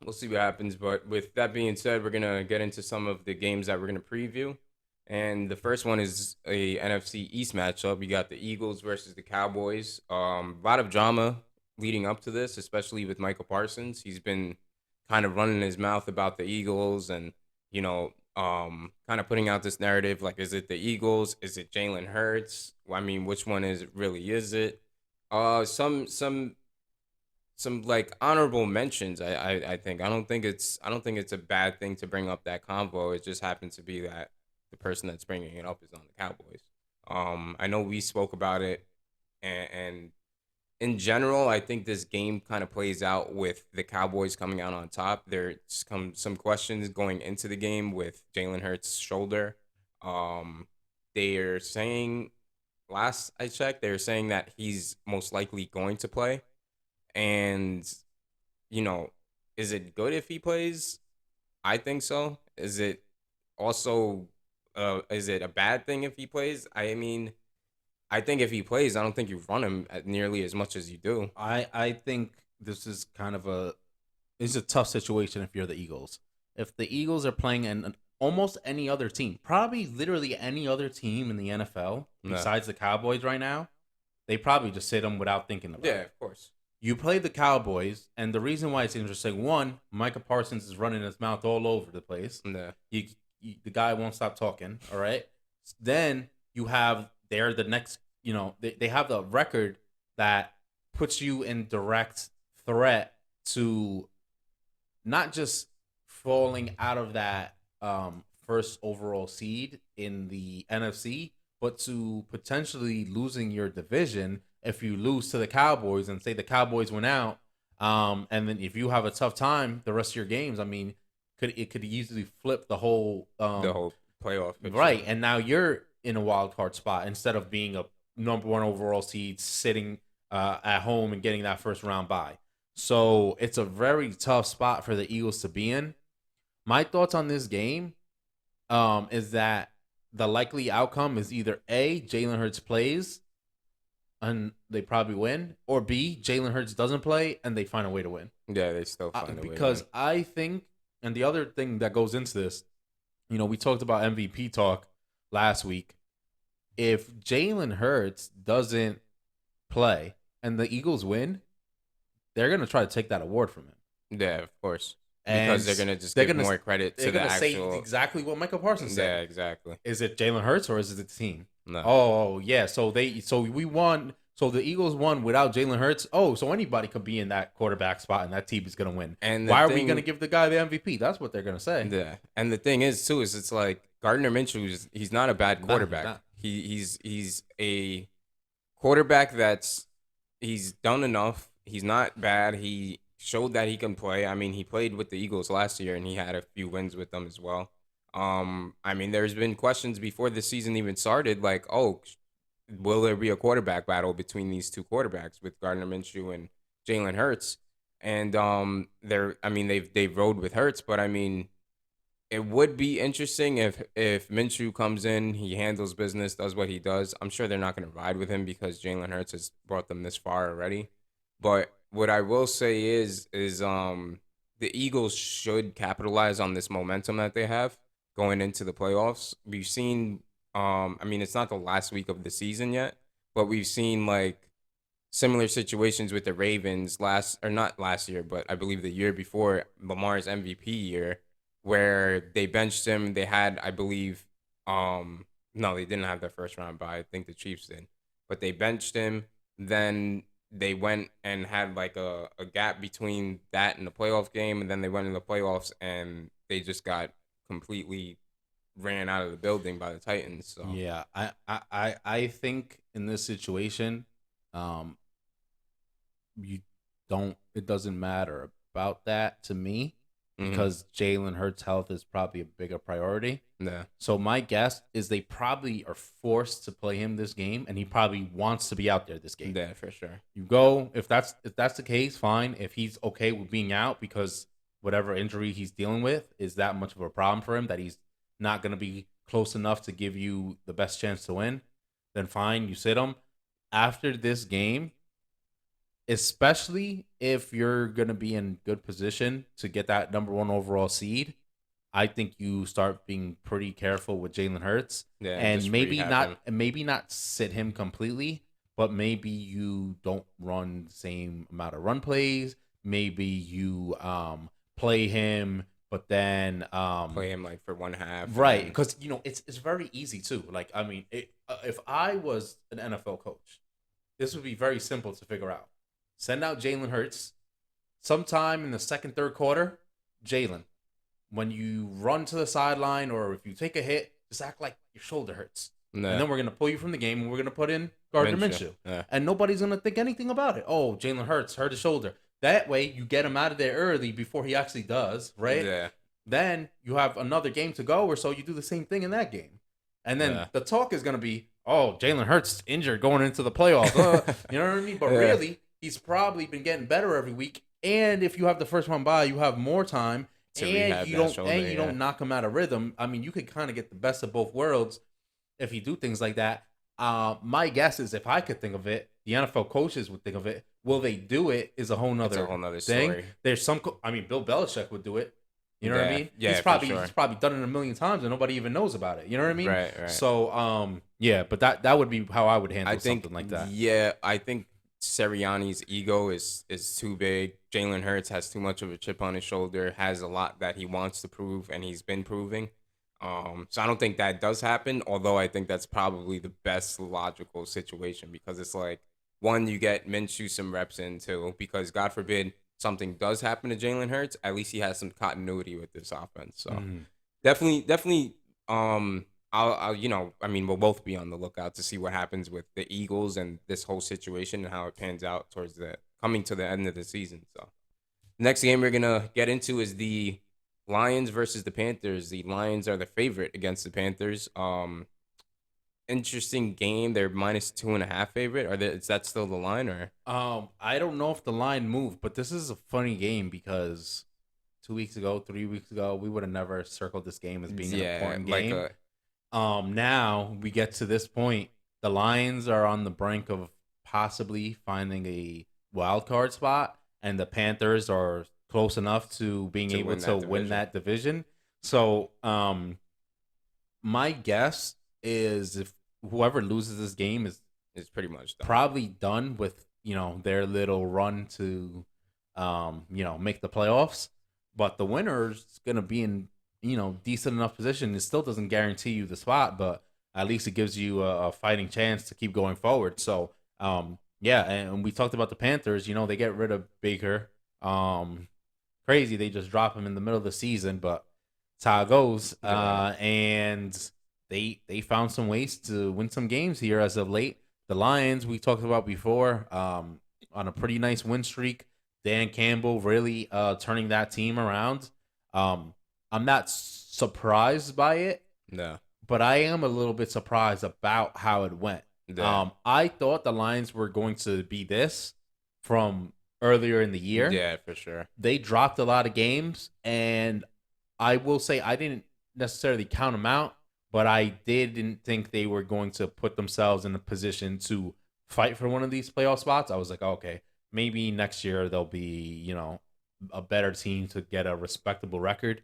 We'll see what happens. But with that being said, we're gonna get into some of the games that we're gonna preview. And the first one is a NFC East matchup. We got the Eagles versus the Cowboys. A lot of drama leading up to this, especially with Michael Parsons. He's been kind of running his mouth about the Eagles and, kind of putting out this narrative like, is it the Eagles? Is it Jalen Hurts? Well, I mean, which one is it? Some like honorable mentions. I think I don't think it's a bad thing to bring up that convo. It just happens to be that the person that's bringing it up is on the Cowboys. I know we spoke about it, and in general, I think this game kind of plays out with the Cowboys coming out on top. There's some questions going into the game with Jalen Hurts' shoulder. Um, they're saying last I checked, they're saying that he's most likely going to play. And, you know, is it good if he plays? I think so. Is it a bad thing if he plays? I mean, I think if he plays, I don't think you run him at nearly as much as you do. I think this is kind of a it's a tough situation if you're the Eagles. If the Eagles are playing almost any other team, probably literally any other team in the NFL No. besides the Cowboys right now, they probably just sit them without thinking about Yeah, it. of course. You play the Cowboys, and the reason why it's interesting, one, Micah Parsons is running his mouth all over the place. No. The guy won't stop talking. All right. Then you have they're the next. They have the record that puts you in direct threat to not just falling out of that first overall seed in the NFC, but to potentially losing your division if you lose to the Cowboys and say the Cowboys went out. And then if you have a tough time the rest of your games, I mean, could easily flip the whole The whole playoff picture. right. And now you're in a wild card spot instead of being a number one overall seed sitting at home and getting that first round bye. So it's a very tough spot for the Eagles to be in. My thoughts on this game is that the likely outcome is either A, Jalen Hurts plays and they probably win, or B, Jalen Hurts doesn't play and they find a way to win. Yeah, they still find a way to Because win. I think, and the other thing that goes into this, we talked about MVP talk last week. If Jalen Hurts doesn't play and the Eagles win, they're gonna try to take that award from him, Yeah, of course. and Because they're gonna just they're give gonna more credit they're to the gonna say actual. exactly what Michael Parsons Yeah, said. exactly. Is it Jalen Hurts or is it the team? No. Oh yeah, so we won. So the Eagles won without Jalen Hurts. Oh, so anybody could be in that quarterback spot and that team is gonna win. And the Why are we gonna thing give the guy the MVP? That's what they're gonna say. Yeah, and the thing is too is it's like Gardner Minshew he's not a bad Nah, he's quarterback. not. He's a quarterback he's done enough. He's not bad. He showed that he can play. I mean, he played with the Eagles last year and he had a few wins with them as well. I mean, there's been questions before the season even started, like, oh, will there be a quarterback battle between these two quarterbacks with Gardner Minshew and Jalen Hurts? And I mean, they've rode with Hurts, but I mean, it would be interesting if Minshew comes in, he handles business, does what he does. I'm sure they're not going to ride with him because Jalen Hurts has brought them this far already. But what I will say is the Eagles should capitalize on this momentum that they have going into the playoffs. We've seen I mean it's not the last week of the season yet, but we've seen like similar situations with the Ravens last or not last year, but I believe the year before Lamar's MVP year, where they benched him. They had, I believe, no, they didn't have their first round bye. I think the Chiefs did, but they benched him. Then they went and had like a gap between that and the playoff game, and then they went in the playoffs and they just got completely ran out of the building by the Titans. So Yeah, I think in this situation, um, you don't. It doesn't matter about that to me mhm. because Jalen Hurts' health is probably a bigger priority. Yeah, So my guess is they probably are forced to play him this game, and he probably wants to be out there this game. yeah, for sure. You go if that's the case, fine. If he's okay with being out because whatever injury he's dealing with is that much of a problem for him that he's not going to be close enough to give you the best chance to win, then fine, you sit him. After this game, especially if you're going to be in good position to get that number one overall seed. I think you start being pretty careful with Jalen Hurts, Yeah, and and just rehab him. maybe not sit him completely, but maybe you don't run the same amount of run plays. Maybe you play him, but then Play him like for one half, and right, then because it's very easy too. Like I mean, if I was an NFL coach, this would be very simple to figure out. Send out Jalen Hurts sometime in the second, third quarter. Jalen, when you run to the sideline or if you take a hit, just act like your shoulder hurts. And nah, then we're gonna pull you from the game and we're gonna put in Gardner Minshew. Minshew. Yeah, And nobody's gonna think anything about it. Oh, Jalen Hurts hurt his shoulder. That way you get him out of there early before he actually does, right? yeah, Then you have another game to go or so. You do the same thing in that game. And then yeah, the talk is going to be, oh, Jalen Hurts injured going into the playoffs. You know what I mean? But yeah. really, he's probably been getting better every week. And if you have the first one by, you have more time. To And rehab you that don't shoulder. and you Yeah, don't knock him out of rhythm. I mean, you could kind of get the best of both worlds if you do things like that. My guess is if I could think of it, the NFL coaches would think of it. Will they do it is a whole it's nother a whole nother thing. story. There's some, I mean, Bill Belichick would do it. You know what I Yeah, mean? yeah, He's for probably sure. he's probably done it a million times and nobody even knows about it. You know what I mean? Right, right. So yeah, but that would be how I would handle I think something like that. yeah, I think Sirianni's ego is too big. Jalen Hurts has too much of a chip on his shoulder, has a lot that he wants to prove and he's been proving. So I don't think that does happen, although I think that's probably the best logical situation because it's like one, you get Minshew some reps in too, because God forbid something does happen to Jalen Hurts, at least he has some continuity with this offense. So Mhm. definitely. I'll, I mean, we'll both be on the lookout to see what happens with the Eagles and this whole situation and how it pans out towards the coming to the end of the season. So, next game we're gonna get into is the Lions versus the Panthers. The Lions are the favorite against the Panthers. Interesting game. They're -2.5 favorite. Is that still the line or? I don't know if the line moved, but this is a funny game because 2 weeks ago, 3 weeks ago, we would have never circled this game as being an Yeah, important like game. a Now we get to this point. The Lions are on the brink of possibly finding a wild card spot, and the Panthers are close enough to being to able win to that win division. that division. So, my guess is if whoever loses this game is It's pretty much done. probably done with their little run to make the playoffs, but the winner's gonna be in decent enough position. It still doesn't guarantee you the spot, but at least it gives you a fighting chance to keep going forward. So yeah, and we talked about the Panthers. They get rid of Baker. Crazy, they just drop him in the middle of the season, but it's how it goes. Yeah. And they found some ways to win some games here as of late. The Lions we talked about before, on a pretty nice win streak. Dan Campbell really turning that team around. I'm not surprised by it, No. but I am a little bit surprised about how it went. Yeah. I thought the Lions were going to be this from earlier in the year. Yeah, for sure. They dropped a lot of games, and I will say I didn't necessarily count them out, but I didn't think they were going to put themselves in a position to fight for one of these playoff spots. I was like, okay, maybe next year they'll be, a better team to get a respectable record.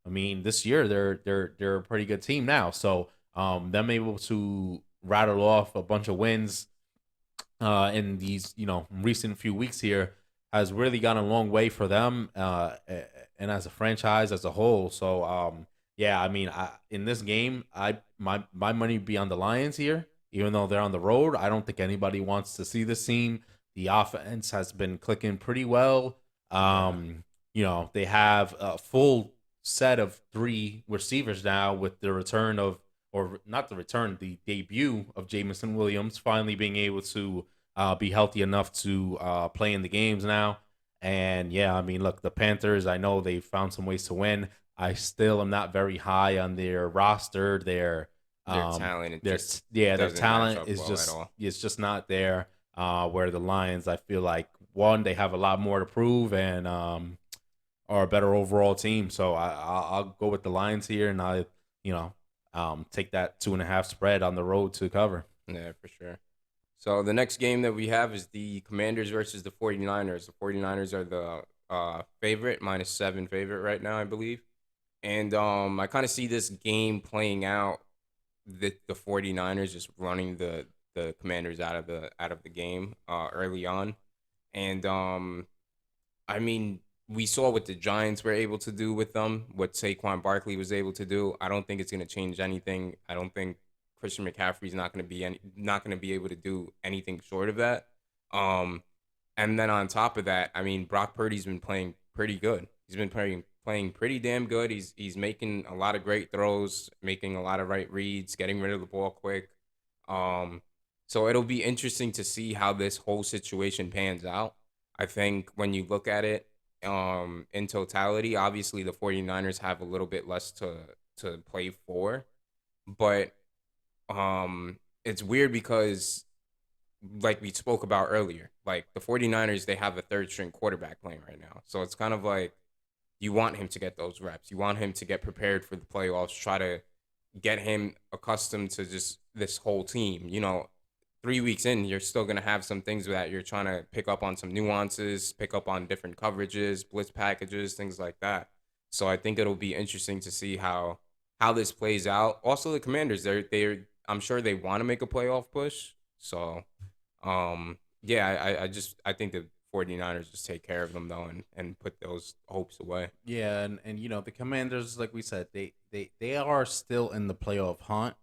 I mean, this year they're a pretty good team now, so them able to rattle off a bunch of wins in these recent few weeks here has really gone a long way for them and as a franchise as a whole. So yeah, I mean, in this game, my money would be on the Lions here, even though they're on the road. I don't think anybody wants to see this team. The offense has been clicking pretty well. They have a full set of three receivers now with the return of, or not the return, the debut of Jamison Williams finally being able to be healthy enough to play in the games now. And yeah, I mean, look, the Panthers, I know they found some ways to win. I still am not very high on their roster. Their talent, it just their doesn't match talent up is well just at all. it's just not there. Where the Lions, I feel like one, they have a lot more to prove and are a better overall team. So I'll go with the Lions here, and take that 2.5 spread on the road to cover. Yeah, for sure. So the next game that we have is the Commanders versus the 49ers. The 49ers are the favorite, -7 favorite right now, I believe. And I kind of see this game playing out, the 49ers just running the Commanders out of the game early on. And I mean, we saw what the Giants were able to do with them, what Saquon Barkley was able to do. I don't think it's going to change anything. I don't think Christian McCaffrey's not going to be able to do anything short of that. Um, and then on top of that, I mean, Brock Purdy's been playing pretty good. He's been playing pretty damn good. He's making a lot of great throws, making a lot of right reads, getting rid of the ball quick. Um, so it'll be interesting to see how this whole situation pans out. I think when you look at it in totality, obviously the 49ers have a little bit less to play for, but it's weird because like we spoke about earlier, like the 49ers, they have a third string quarterback playing right now. So it's kind of like you want him to get those reps. You want him to get prepared for the playoffs, try to get him accustomed to just this whole team. 3 weeks in, you're still going to have some things that you're trying to pick up on some nuances, pick up on different coverages, blitz packages, things like that. So I think it'll be interesting to see how this plays out. Also, the Commanders, they're I'm sure they want to make a playoff push. So, yeah, I think the 49ers just take care of them though and put those hopes away. Yeah, and the Commanders, like we said, they are still in the playoff hunt,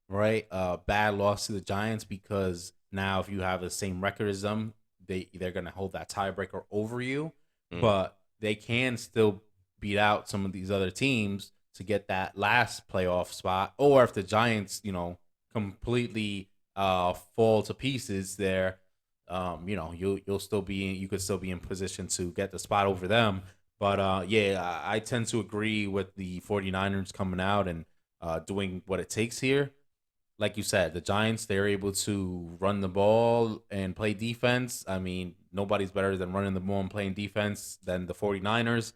right? Bad loss to the Giants because now if you have the same record as them, they're gonna hold that tiebreaker over you, Mm. but they can still beat out some of these other teams to get that last playoff spot. Or if the Giants, completely fall to pieces there, you could still be in position to get the spot over them. But yeah, I tend to agree with the 49ers coming out and doing what it takes here. Like you said, the Giants, they're able to run the ball and play defense. I mean, nobody's better than running the ball and playing defense than the 49ers.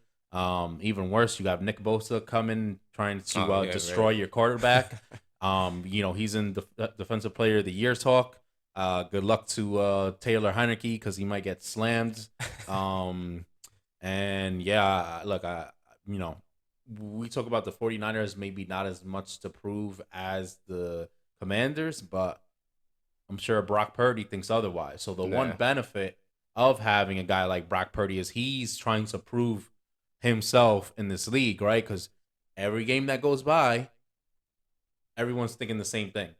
Even worse, you got Nick Bosa coming trying to Oh yeah, destroy right. your quarterback. He's in the defensive player of the year talk. Good luck to Taylor Heineke because he might get slammed. Um, and yeah, look, we talk about the 49ers maybe not as much to prove as the Commanders, but I'm sure Brock Purdy thinks otherwise. So the one Yeah. benefit of having a guy like Brock Purdy is he's trying to prove himself in this league, right? Because every game that goes by, everyone's thinking the same thing.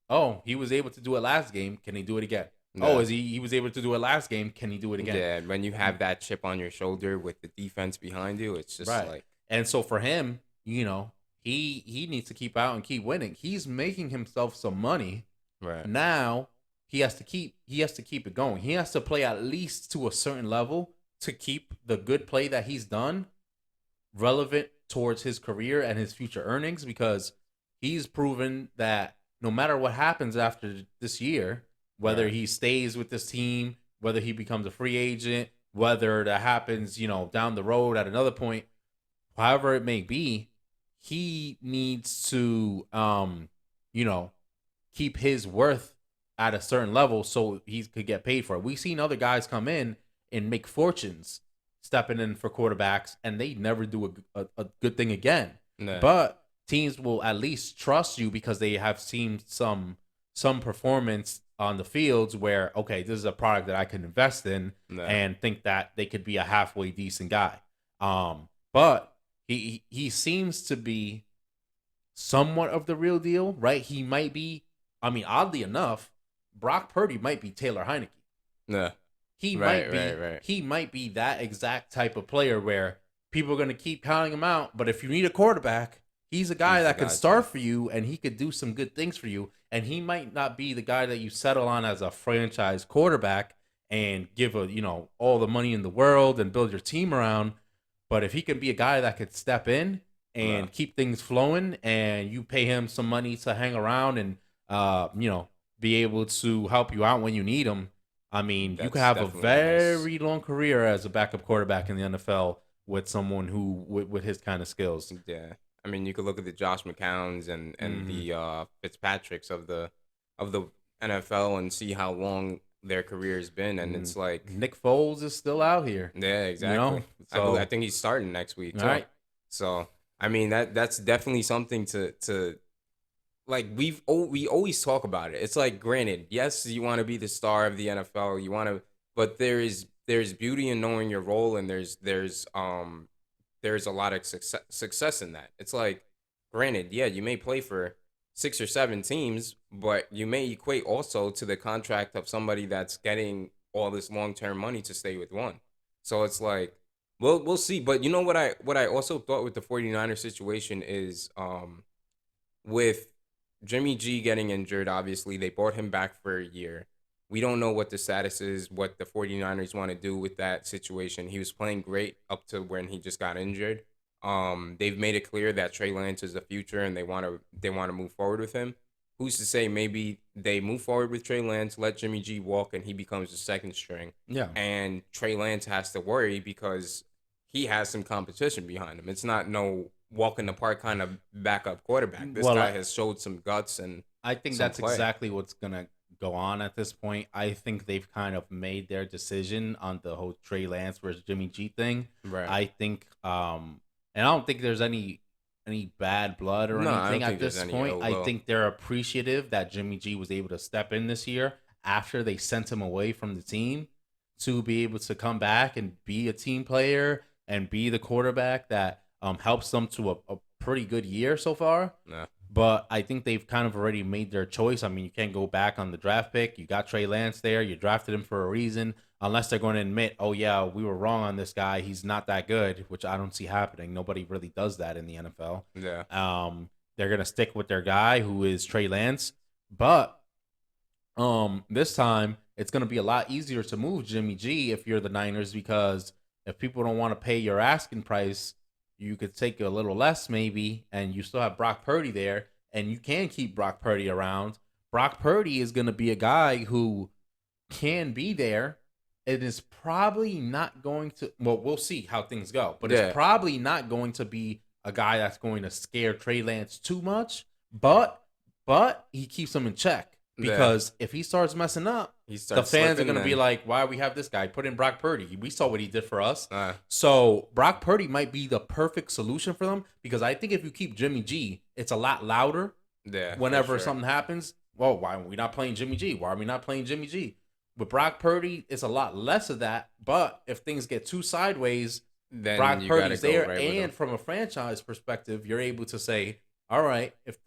Oh, he was able to do it last game. Can he do it again? Oh, Yeah. he was able to do it last game? Can he do it again? Yeah, when you have that chip on your shoulder with the defense behind you, it's just Right. like, And so for him, he needs to keep out and keep winning. He's making himself some money. right. Now he has to keep it going. He has to play at least to a certain level to keep the good play that he's done relevant towards his career and his future earnings because he's proven that no matter what happens after this year, whether Right. he stays with this team, whether he becomes a free agent, whether that happens, down the road at another point, however it may be, he needs to you know, keep his worth at a certain level so he could get paid for it. We've seen other guys come in and make fortunes stepping in for quarterbacks, and they never do a good thing again. Yeah. But teams will at least trust you because they have seen some performance on the fields where okay, this is a product that I can invest in Yeah. and think that they could be a halfway decent guy. But he seems to be somewhat of the real deal, right? He might be. I mean, oddly enough, Brock Purdy might be Taylor Heineke. Yeah. He Right, might right, be. right. He might be that exact type of player where people are going to keep counting him out. But if you need a quarterback, he's a guy He's the that could guy start too. for you, and he could do some good things for you. And he might not be the guy that you settle on as a franchise quarterback and give all the money in the world and build your team around. But if he can be a guy that could step in Yeah. and keep things flowing, and you pay him some money to hang around and be able to help you out when you need him. I mean, you could That's have a definitely nice. very long career as a backup quarterback in the NFL with someone who with his kind of skills. Yeah. I mean, you could look at the Josh McCowns and Hmm. the Fitzpatricks of the NFL and see how long their career has been, and Mm, it's like, Nick Foles is still out here, yeah, you know. exactly. I So think he's starting next week all too. right, So I mean that's definitely something to like we always talk about it. It's like, granted, yes, you want to be the star of the NFL, you want to, but there's beauty in knowing your role, and there's a lot of success in that. It's like, granted, yeah, you may play for 6 or 7 teams, but you may equate also to the contract of somebody that's getting all this long-term money to stay with one. So it's like, we'll see. But you know what I also thought with the 49er situation is, with Jimmy G getting injured, obviously they brought him back for a year. We don't know what the status is, what the 49ers want to do with that situation. He was playing great up to when he just got injured. They've made it clear that Trey Lance is the future, and they want to move forward with him. Who's to say maybe they move forward with Trey Lance, let Jimmy G walk, and he becomes the second string, yeah. and Trey Lance has to worry because he has some competition behind him. It's not no walk in the park kind of backup quarterback. This Well, guy has showed some guts and I think some that's play. exactly what's gonna go on at this point. I think they've kind of made their decision on the whole Trey Lance versus Jimmy G thing. Right. I think, and I don't think there's any bad blood or No, I anything don't at think there's this any point. ill I will. think they're appreciative that Jimmy G was able to step in this year after they sent him away from the team to be able to come back and be a team player and be the quarterback that helps them to a pretty good year so far. No. But I think they've kind of already made their choice. I mean, you can't go back on the draft pick. You got Trey Lance there. You drafted him for a reason. Unless they're going to admit, oh, yeah, we were wrong on this guy. He's not that good, which I don't see happening. Nobody really does that in the NFL. Yeah. They're going to stick with their guy, who is Trey Lance. But this time, it's going to be a lot easier to move Jimmy G if you're the Niners, because if people don't want to pay your asking price, you could take a little less maybe, and you still have Brock Purdy there, and you can keep Brock Purdy around. Brock Purdy is going to be a guy who can be there. It is probably not going to, well, we'll see how things go, but it's Yeah. probably not going to be a guy that's going to scare Trey Lance too much, but he keeps him in check, Yeah. because if he starts messing up, He the starts fans are slipping going to be and like, why we have this guy? Put in Brock Purdy. We saw what he did for us. uh, So Brock Purdy might be the perfect solution for them, because I think if you keep Jimmy G, it's a lot louder yeah, for whenever sure. something happens. Well, why are we not playing Jimmy G? Why are we not playing Jimmy G? With Brock Purdy, it's a lot less of that. But if things get too sideways, Then Brock you gotta Purdy's go there, right with him. and from a franchise perspective, you're able to say, all right, if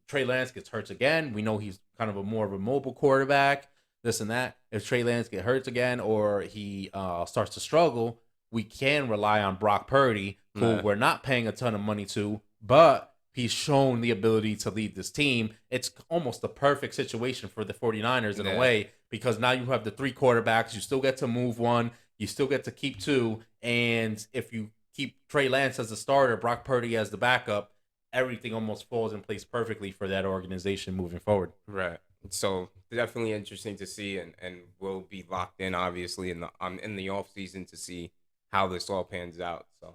Trey Lance gets hurt again, we know he's kind of more of a mobile quarterback, this and that. If Trey Lance gets hurt again, or he starts to struggle, we can rely on Brock Purdy, who Yeah. we're not paying a ton of money to, but he's shown the ability to lead this team. It's almost the perfect situation for the 49ers in a Yeah. way, because now you have the 3 quarterbacks. You still get to move one. You still get to keep 2. And if you keep Trey Lance as the starter, Brock Purdy as the backup, everything almost falls in place perfectly for that organization moving forward. Right. So definitely interesting to see, and we'll be locked in obviously in the off season to see how this all pans out. So